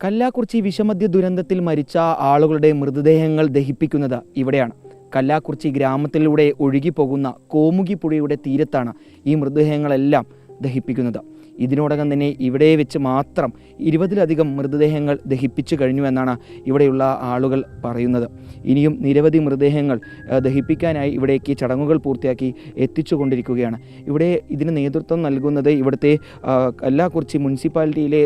കല്ലാക്കുറിച്ചി വിഷമദ്യ ദുരന്തത്തിൽ മരിച്ച ആളുകളുടെ മൃതദേഹങ്ങൾ ദഹിപ്പിക്കുന്നത് ഇവിടെയാണ്. കല്ലാക്കുറിച്ചി ഗ്രാമത്തിലൂടെ ഒഴുകിപ്പോകുന്ന കോമുകി പുഴയുടെ തീരത്താണ് ഈ മൃതദേഹങ്ങളെല്ലാം ദഹിപ്പിക്കുന്നത്. ഇതിനോടകം തന്നെ ഇവിടെ വെച്ച് മാത്രം 20-ലധികം മൃതദേഹങ്ങൾ ദഹിപ്പിച്ചു കഴിഞ്ഞു എന്നാണ് ഇവിടെയുള്ള ആളുകൾ പറയുന്നത്. ഇനിയും നിരവധി മൃതദേഹങ്ങൾ ദഹിപ്പിക്കാനായി ഇവിടേക്ക് ചടങ്ങുകൾ പൂർത്തിയാക്കി എത്തിച്ചുകൊണ്ടിരിക്കുകയാണ്. ഇവിടെ ഇതിന് നേതൃത്വം നൽകുന്നത് ഇവിടുത്തെ കല്ലാക്കുറിച്ചി മുനിസിപ്പാലിറ്റിയിലെ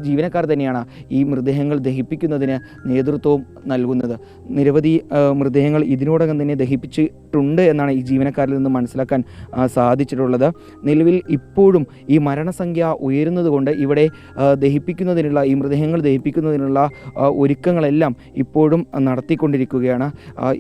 ജീവനക്കാർ തന്നെയാണ് ഈ മൃതദേഹങ്ങൾ ദഹിപ്പിക്കുന്നതിന് നേതൃത്വവും നൽകുന്നത്. നിരവധി മൃതദേഹങ്ങൾ ഇതിനോടകം തന്നെ ദഹിപ്പിച്ചിട്ടുണ്ട് എന്നാണ് ഈ ജീവനക്കാരിൽ നിന്ന് മനസ്സിലാക്കാൻ സാധിച്ചിട്ടുള്ളത്. നിലവിൽ ഇപ്പോഴും ഈ മരണസംഖ്യ ഉയരുന്നതുകൊണ്ട് ഇവിടെ ദഹിപ്പിക്കുന്നതിനുള്ള ഈ മൃതദേഹങ്ങൾ ദഹിപ്പിക്കുന്നതിനുള്ള ഒരുക്കങ്ങളെല്ലാം ഇപ്പോഴും നടത്തിക്കൊണ്ടിരിക്കുകയാണ്.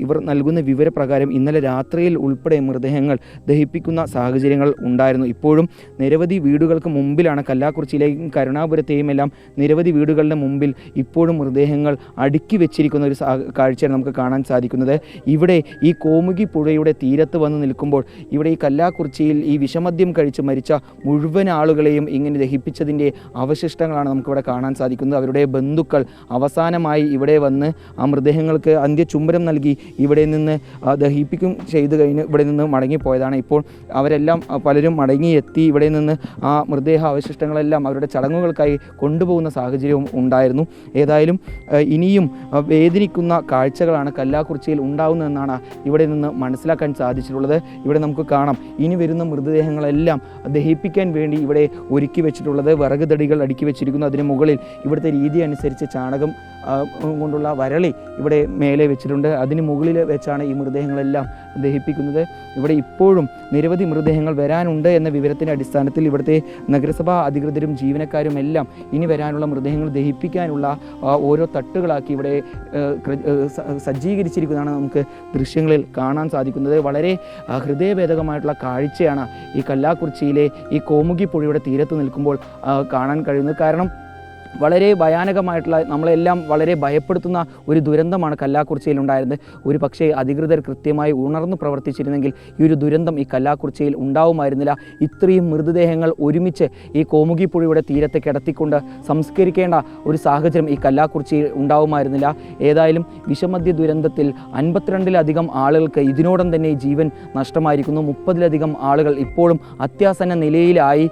ഇവർ നൽകുന്ന വിവരപ്രകാരം ഇന്നലെ രാത്രിയിൽ ഉൾപ്പെടെ മൃതദേഹങ്ങൾ ദഹിപ്പിക്കുന്ന സാഹചര്യങ്ങൾ ഉണ്ടായിരുന്നു. ഇപ്പോഴും നിരവധി വീടുകൾക്ക് മുമ്പിലാണ് കല്ലാക്കുറിച്ചിയിലെയും കരുണാപുരത്തെയും എല്ലാം നിരവധി വീടുകളുടെ മുമ്പിൽ ഇപ്പോഴും മൃതദേഹങ്ങൾ അടുക്കി വെച്ചിരിക്കുന്ന ഒരു കാഴ്ചയാണ് നമുക്ക് കാണാൻ സാധിക്കുന്നത്. ഇവിടെ ഈ കോമുകി പുഴയുടെ തീരത്ത് വന്ന് നിൽക്കുമ്പോൾ ഇവിടെ ഈ കല്ലാക്കുറിച്ചിയിൽ ഈ വിഷമദ്യം കഴിച്ച് മരിച്ച മുഴുവൻ ആളുകളെയും ഇങ്ങനെ ദഹിപ്പിച്ചതിൻ്റെ അവശിഷ്ടങ്ങളാണ് നമുക്കിവിടെ കാണാൻ സാധിക്കുന്നത്. അവരുടെ ബന്ധുക്കൾ അവസാനമായി ഇവിടെ വന്ന് ആ മൃതദേഹങ്ങൾക്ക് അന്ത്യചുംബനം നൽകി ഇവിടെ നിന്ന് ദഹിപ്പിക്കും ചെയ്തു കഴിഞ്ഞ് ഇവിടെ നിന്ന് മടങ്ങിപ്പോയതാണ്. ഇപ്പോൾ അവരെല്ലാം പലരും മടങ്ങിയെത്തി ഇവിടെ നിന്ന് ആ മൃതദേഹ അവശിഷ്ടങ്ങളെല്ലാം അവരുടെ ചടങ്ങുകൾക്കായി കൊണ്ടുപോകുന്ന സാഹചര്യവും ഉണ്ടായിരുന്നു. ഏതായാലും ഇനിയും വേദനിക്കുന്ന കാഴ്ചകളാണ് കല്ലാക്കുറിച്ചിയിൽ ഉണ്ടാകുന്നതെന്നാണ് ഇവിടെ നിന്ന് മനസ്സിലാക്കാൻ സാധിച്ചിട്ടുള്ളത്. ഇവിടെ നമുക്ക് കാണാം ഇനി വരുന്ന മൃതദേഹങ്ങളെല്ലാം ദഹിപ്പിക്കാൻ വേണ്ടി ഇവിടെ ഒരുക്കി വെച്ചിട്ടുള്ളത് വിറക് തടികൾ അടുക്കി വെച്ചിരിക്കുന്നു. അതിന് മുകളിൽ ഇവിടുത്തെ രീതി അനുസരിച്ച് ചാണകം കൊണ്ടുള്ള വരളി ഇവിടെ മേലെ വെച്ചിട്ടുണ്ട്. അതിന് മുകളിൽ വെച്ചാണ് ഈ മൃതദേഹങ്ങളെല്ലാം ദഹിപ്പിക്കുന്നത്. ഇവിടെ ഇപ്പോഴും നിരവധി മൃതദേഹങ്ങൾ വരാനുണ്ട് എന്ന വിവരത്തിൻ്റെ അടിസ്ഥാനത്തിൽ ഇവിടുത്തെ നഗരസഭാ അധികൃതരും ജീവനക്കാരും എല്ലാം ഇനി വരാനുള്ള മൃതദേഹങ്ങൾ ദഹിപ്പിക്കാനുള്ള ഓരോ തട്ടുകളാക്കി ഇവിടെ സജ്ജീകരിച്ചിരിക്കുന്നതാണ് നമുക്ക് ദൃശ്യങ്ങളിൽ കാണാൻ സാധിക്കുന്നത്. വളരെ ഹൃദയഭേദകമായിട്ടുള്ള കാഴ്ചയാണ് ഈ കല്ലാക്കുറിച്ചിയിലെ ഈ കോമുകി പുഴയുടെ തീരത്ത് നിൽക്കുമ്പോൾ കാണാൻ കഴിയുന്നത്. കാരണം വളരെ ഭയാനകമായിട്ടുള്ള നമ്മളെല്ലാം വളരെ ഭയപ്പെടുത്തുന്ന ഒരു ദുരന്തമാണ് കല്ലാക്കുറിച്ചിയിൽ ഉണ്ടായിരുന്നത്. ഒരു പക്ഷേ അധികൃതർ കൃത്യമായി ഉണർന്നു പ്രവർത്തിച്ചിരുന്നെങ്കിൽ ഈ ഒരു ദുരന്തം ഈ കല്ലാക്കുറിച്ചിയിൽ ഉണ്ടാവുമായിരുന്നില്ല. ഇത്രയും മൃതദേഹങ്ങൾ ഒരുമിച്ച് ഈ കോമുകി പുഴയുടെ തീരത്ത് കിടത്തിക്കൊണ്ട് സംസ്കരിക്കേണ്ട ഒരു സാഹചര്യം ഈ കല്ലാക്കുറിച്ചിയിൽ ഉണ്ടാവുമായിരുന്നില്ല. ഏതായാലും വിഷമദ്യ ദുരന്തത്തിൽ 52-ലധികം ആളുകൾക്ക് ഇതിനോടം തന്നെ ജീവൻ നഷ്ടമായിരിക്കുന്നു. 30-ലധികം ആളുകൾ ഇപ്പോഴും അത്യാസന്ന നിലയിലായി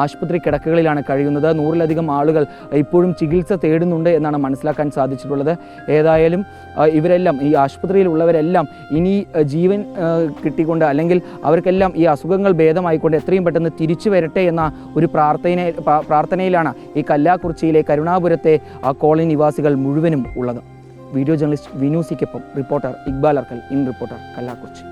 ആശുപത്രി കിടക്കകളിലാണ് കഴിയുന്നത്. 100-ലധികം ആളുകൾ ഇപ്പോഴും ചികിത്സ തേടുന്നുണ്ട് എന്നാണ് മനസ്സിലാക്കാൻ സാധിച്ചിട്ടുള്ളത്. ഏതായാലും ഇവരെല്ലാം ഈ ആശുപത്രിയിലുള്ളവരെല്ലാം ഇനി ജീവൻ കിട്ടിക്കൊണ്ട് അല്ലെങ്കിൽ അവർക്കെല്ലാം ഈ അസുഖങ്ങൾ ഭേദമായിക്കൊണ്ട് എത്രയും പെട്ടെന്ന് തിരിച്ചു വരട്ടെ എന്ന ഒരു പ്രാർത്ഥനയിലാണ് ഈ കല്ലാക്കുറിച്ചിയിലെ കരുണാപുരത്തെ കോളനി നിവാസികൾ മുഴുവനും ഉള്ളത്. വീഡിയോ ജേർണലിസ്റ്റ് വിനു സിക്കൊപ്പം reporter Iqbal Arkal, in reporter, കല്ലാക്കുറിച്ചി.